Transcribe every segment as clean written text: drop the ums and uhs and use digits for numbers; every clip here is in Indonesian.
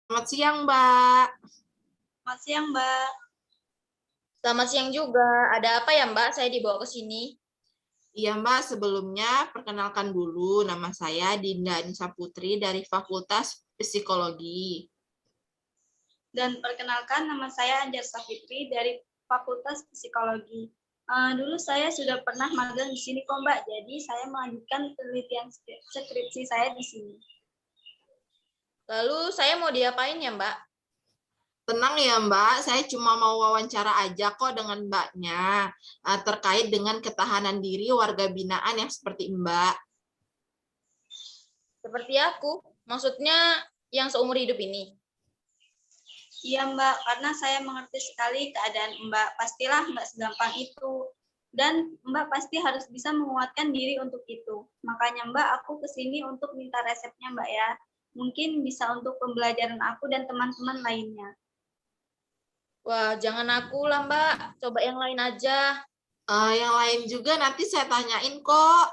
Selamat siang, Mbak. Selamat siang, Mbak. Selamat siang juga. Ada apa ya, Mbak? Saya dibawa ke sini. Iya, Mbak. Sebelumnya, perkenalkan dulu. Nama saya Dinda Anissa Putri dari Fakultas Psikologi. Dan perkenalkan, nama saya Anjar Safitri dari Fakultas Psikologi. Dulu saya sudah pernah magang di sini kok, Mbak. Jadi saya melanjutkan penelitian skripsi saya di sini. Lalu saya mau diapain ya, Mbak? Tenang ya, Mbak. Saya cuma mau wawancara aja kok dengan Mbaknya. Terkait dengan ketahanan diri warga binaan yang seperti Mbak. Seperti aku. Maksudnya yang seumur hidup ini. Iya, Mbak. Karena saya mengerti sekali keadaan Mbak. Pastilah Mbak segampang itu. Dan Mbak pasti harus bisa menguatkan diri untuk itu. Makanya Mbak, aku kesini untuk minta resepnya, Mbak ya. Mungkin bisa untuk pembelajaran aku dan teman-teman lainnya. Wah, jangan aku lah, Mbak. Coba yang lain aja. Yang lain juga nanti saya tanyain kok.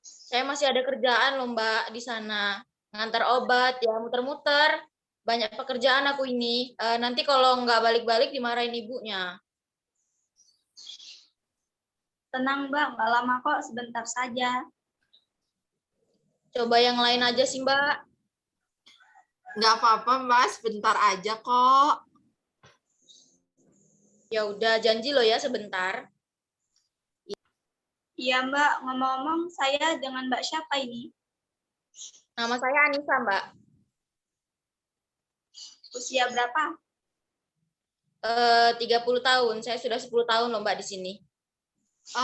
Saya masih ada kerjaan loh, Mbak, di sana. Ngantar obat, ya muter-muter. Banyak pekerjaan aku ini. Nanti kalau nggak balik-balik dimarahin ibunya. Tenang, Mbak. Nggak lama kok, sebentar saja. Coba yang lain aja sih, Mbak. Nggak apa-apa, Mbak. Sebentar aja kok. Ya udah, janji loh ya sebentar. Iya, Mbak. Ngomong-ngomong, saya dengan Mbak siapa ini? Nama saya Anissa, Mbak. Usia berapa? 30 tahun. Saya sudah 10 tahun loh, Mbak, di sini.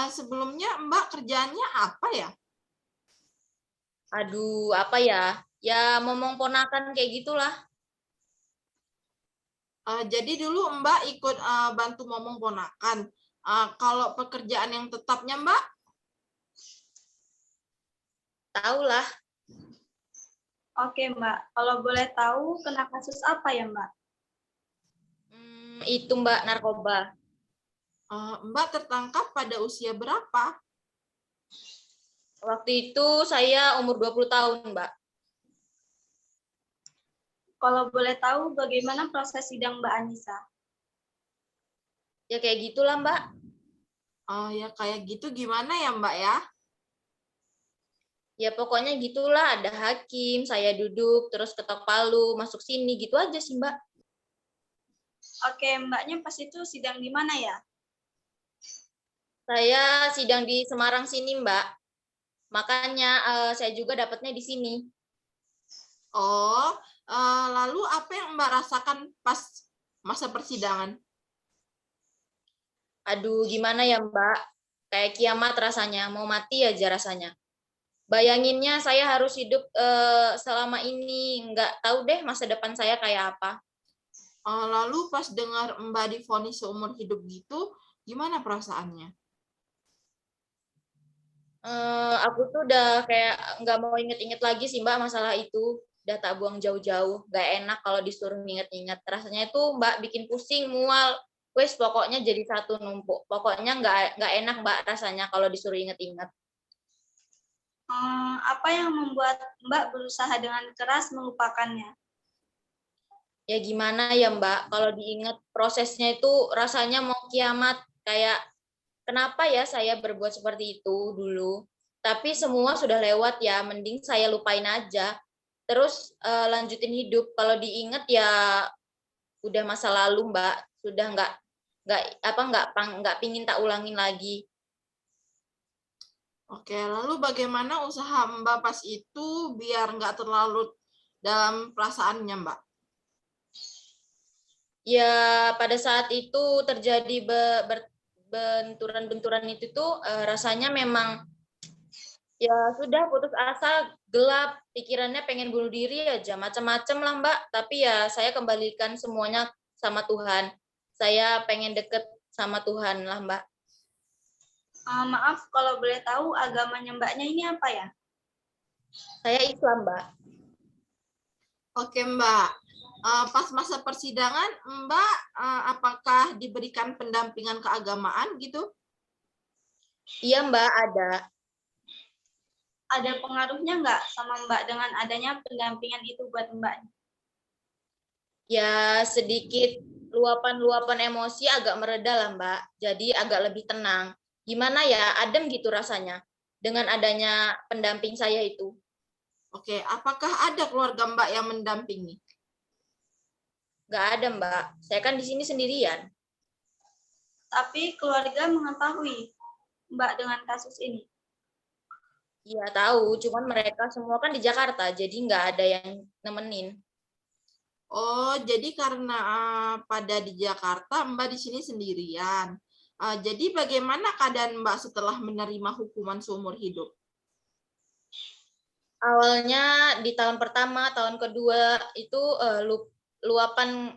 Sebelumnya Mbak kerjaannya apa ya? Aduh, apa ya? Ya, ngomong ponakan kayak gitulah. Jadi dulu Mbak ikut bantu momong ponakan. Kalau pekerjaan yang tetapnya Mbak? Tahu lah. Oke, Mbak. Kalau boleh tahu, kena kasus apa ya, Mbak? Itu Mbak, narkoba. Mbak tertangkap pada usia berapa? Waktu itu saya umur 20 tahun, Mbak. Kalau boleh tahu, bagaimana proses sidang Mbak Anissa? Ya kayak gitulah, Mbak. Ya kayak gitu gimana ya Mbak ya? Ya pokoknya gitulah, ada hakim, saya duduk, terus ketok palu, masuk sini, gitu aja sih, Mbak. Oke, Mbaknya pas itu sidang di mana ya? Saya sidang di Semarang sini, Mbak. Makanya saya juga dapatnya di sini. Oh, lalu apa yang Mbak rasakan pas masa persidangan? Aduh, gimana ya, Mbak? Kayak kiamat rasanya, mau mati aja rasanya. Bayanginnya saya harus hidup selama ini, nggak tahu deh masa depan saya kayak apa. Lalu pas dengar Mbak divonis seumur hidup gitu, gimana perasaannya? Aku tuh udah kayak nggak mau inget-inget lagi sih Mbak masalah itu. Udah tak buang jauh-jauh. Nggak enak kalau disuruh inget-inget. Rasanya itu Mbak bikin pusing, mual. Wes pokoknya jadi satu numpuk. Pokoknya nggak enak Mbak rasanya kalau disuruh inget-inget. Apa yang membuat Mbak berusaha dengan keras melupakannya? Ya gimana ya Mbak, kalau diingat prosesnya itu rasanya mau kiamat. Kayak kenapa ya saya berbuat seperti itu dulu. Tapi semua sudah lewat ya, mending saya lupain aja. Terus lanjutin hidup. Kalau diingat ya udah masa lalu Mbak, sudah nggak pingin tak ulangin lagi. Oke, lalu bagaimana usaha Mbak pas itu biar nggak terlalu dalam perasaannya Mbak? Ya pada saat itu terjadi benturan-benturan itu tuh rasanya memang ya sudah putus asa, gelap, pikirannya pengen bunuh diri aja, macam-macam lah Mbak. Tapi ya saya kembalikan semuanya sama Tuhan. Saya pengen deket sama Tuhan lah Mbak. Maaf, kalau boleh tahu agamanya Mbaknya ini apa ya? Saya Islam Mbak. Oke Mbak, pas masa persidangan Mbak apakah diberikan pendampingan keagamaan gitu? Iya Mbak ada. ada pengaruhnya nggak sama Mbak dengan adanya pendampingan itu buat Mbak? Ya, sedikit luapan-luapan emosi agak mereda lah, Mbak. Jadi agak lebih tenang. Gimana ya, adem gitu rasanya dengan adanya pendamping saya itu. Oke, apakah ada keluarga Mbak yang mendampingi? Nggak ada, Mbak. Saya kan di sini sendirian. Tapi keluarga mengetahui Mbak dengan kasus ini. Iya, tahu. Cuman mereka semua kan di Jakarta, jadi nggak ada yang nemenin. Oh, jadi karena pada di Jakarta, Mbak di sini sendirian. Jadi bagaimana keadaan Mbak setelah menerima hukuman seumur hidup? Awalnya di tahun pertama, tahun kedua itu luapan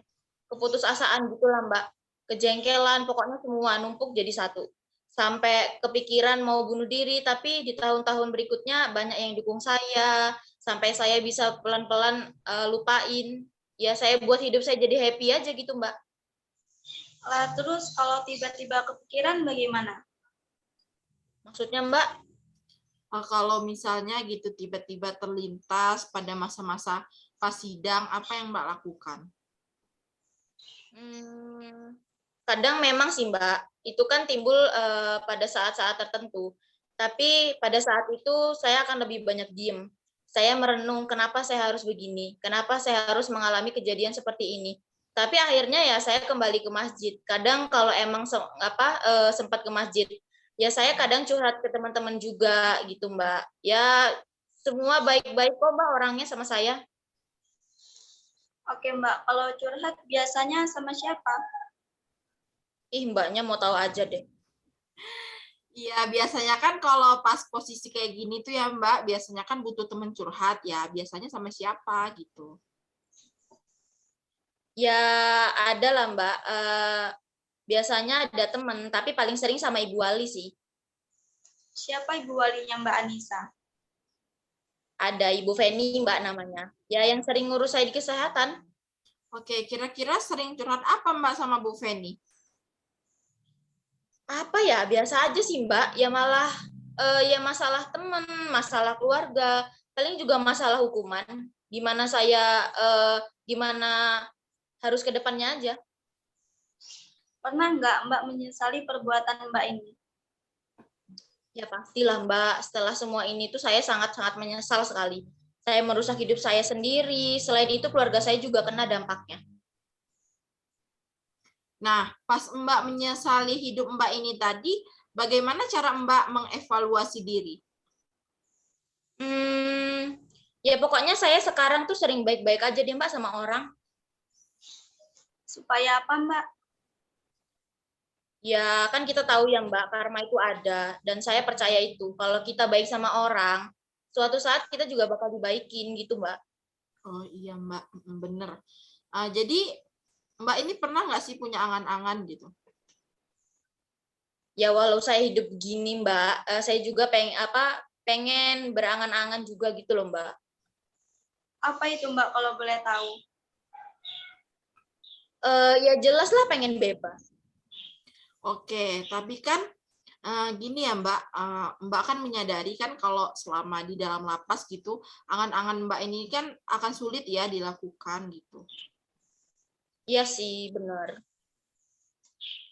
keputusasaan gitu lah, Mbak. Kejengkelan, pokoknya semua numpuk jadi satu. Sampai kepikiran mau bunuh diri, tapi di tahun-tahun berikutnya banyak yang dukung saya, sampai saya bisa pelan-pelan lupain. Ya, saya buat hidup saya jadi happy aja gitu, Mbak. Lah, terus kalau tiba-tiba kepikiran bagaimana? Maksudnya, Mbak, Kalau misalnya gitu tiba-tiba terlintas pada masa-masa pas sidang, apa yang Mbak lakukan? kadang memang sih, Mbak, itu kan timbul pada saat-saat tertentu. Tapi pada saat itu saya akan lebih banyak diem. Saya merenung kenapa saya harus begini, kenapa saya harus mengalami kejadian seperti ini. Tapi akhirnya ya saya kembali ke masjid. Kadang kalau emang sempat ke masjid, ya saya kadang curhat ke teman-teman juga gitu, Mbak. Ya semua baik-baik kok, Mbak, orangnya sama saya. Oke Mbak, kalau curhat biasanya sama siapa? Ih, Mbaknya mau tahu aja deh. Iya, biasanya kan kalau pas posisi kayak gini tuh ya Mbak, biasanya kan butuh temen curhat ya, biasanya sama siapa gitu. Ya ada lah, Mbak. Biasanya ada temen, tapi paling sering sama Ibu Wali sih. Siapa ibu walinya Mbak Anissa? Ada Ibu Feni, Mbak namanya. Ya yang sering ngurus saya di kesehatan. Oke, kira-kira sering curhat apa Mbak sama Bu Feni? Apa ya, biasa aja sih, Mbak. Ya malah ya masalah temen, masalah keluarga, paling juga masalah hukuman. Gimana saya, gimana harus ke depannya aja. Pernah nggak Mbak menyesali perbuatan Mbak ini? Ya pastilah, Mbak. Setelah semua ini tuh saya sangat-sangat menyesal sekali. Saya merusak hidup saya sendiri. Selain itu keluarga saya juga kena dampaknya. Nah, pas Mbak menyesali hidup Mbak ini tadi, bagaimana cara Mbak mengevaluasi diri? Ya pokoknya saya sekarang tuh sering baik-baik aja deh, Mbak, sama orang. Supaya apa Mbak? Ya kan kita tahu ya, Mbak, karma itu ada. Dan saya percaya itu. Kalau kita baik sama orang, suatu saat kita juga bakal dibaikin gitu, Mbak. Oh iya Mbak, bener. Jadi Mbak ini pernah nggak sih punya angan-angan gitu? Ya walau saya hidup begini, Mbak, saya juga pengen berangan-angan juga gitu loh, Mbak. Apa itu Mbak kalau boleh tahu? Ya jelas lah pengen bebas. Oke, tapi kan gini ya Mbak, Mbak kan menyadari kan kalau selama di dalam lapas gitu, angan-angan Mbak ini kan akan sulit ya dilakukan gitu. Iya sih, benar.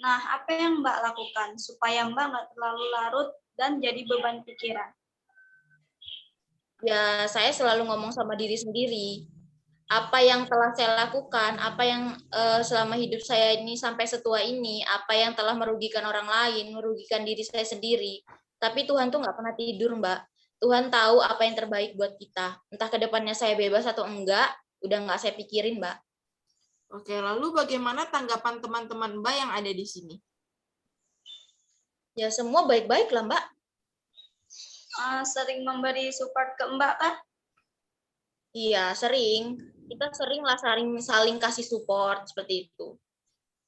Nah, apa yang Mbak lakukan supaya Mbak nggak terlalu larut dan jadi beban pikiran? Ya saya selalu ngomong sama diri sendiri. Apa yang telah saya lakukan, apa yang selama hidup saya ini sampai setua ini, apa yang telah merugikan orang lain, merugikan diri saya sendiri. Tapi Tuhan tuh nggak pernah tidur, Mbak. Tuhan tahu apa yang terbaik buat kita. Entah ke depannya saya bebas atau enggak, udah nggak saya pikirin, Mbak. Oke, lalu bagaimana tanggapan teman-teman Mbak yang ada di sini? Ya semua baik-baik lah, Mbak. Sering memberi support ke Mbak kah? Iya, sering. Kita sering lah saling kasih support seperti itu.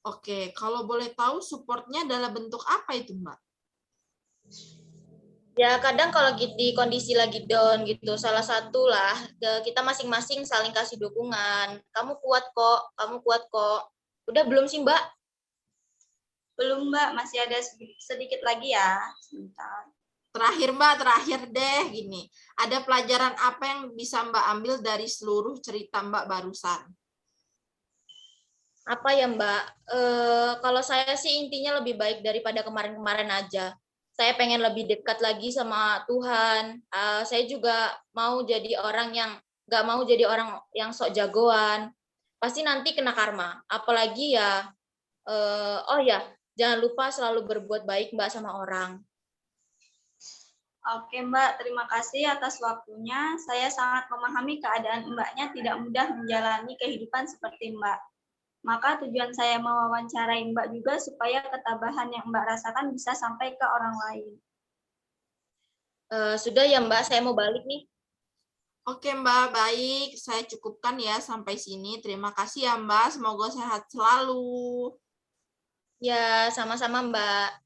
Oke, kalau boleh tahu supportnya dalam bentuk apa itu Mbak? Ya kadang kalau di kondisi lagi down gitu, salah satu lah kita masing-masing saling kasih dukungan. Kamu kuat kok, kamu kuat kok. Udah belum sih, Mbak? Belum Mbak, masih ada sedikit lagi ya. Sebentar. Terakhir Mbak, terakhir deh gini. Ada pelajaran apa yang bisa Mbak ambil dari seluruh cerita Mbak barusan? Apa ya Mbak? Kalau saya sih intinya lebih baik daripada kemarin-kemarin aja. Saya pengen lebih dekat lagi sama Tuhan. Saya juga mau jadi orang yang nggak mau jadi orang yang sok jagoan. Pasti nanti kena karma. Apalagi ya, oh ya, jangan lupa selalu berbuat baik Mbak sama orang. Oke Mbak, terima kasih atas waktunya. Saya sangat memahami keadaan Mbaknya tidak mudah menjalani kehidupan seperti Mbak. Maka tujuan saya mewawancarai Mbak juga supaya ketabahan yang Mbak rasakan bisa sampai ke orang lain. Sudah ya Mbak, saya mau balik nih. Oke Mbak, baik. Saya cukupkan ya sampai sini. Terima kasih ya Mbak. Semoga sehat selalu. Ya, sama-sama Mbak.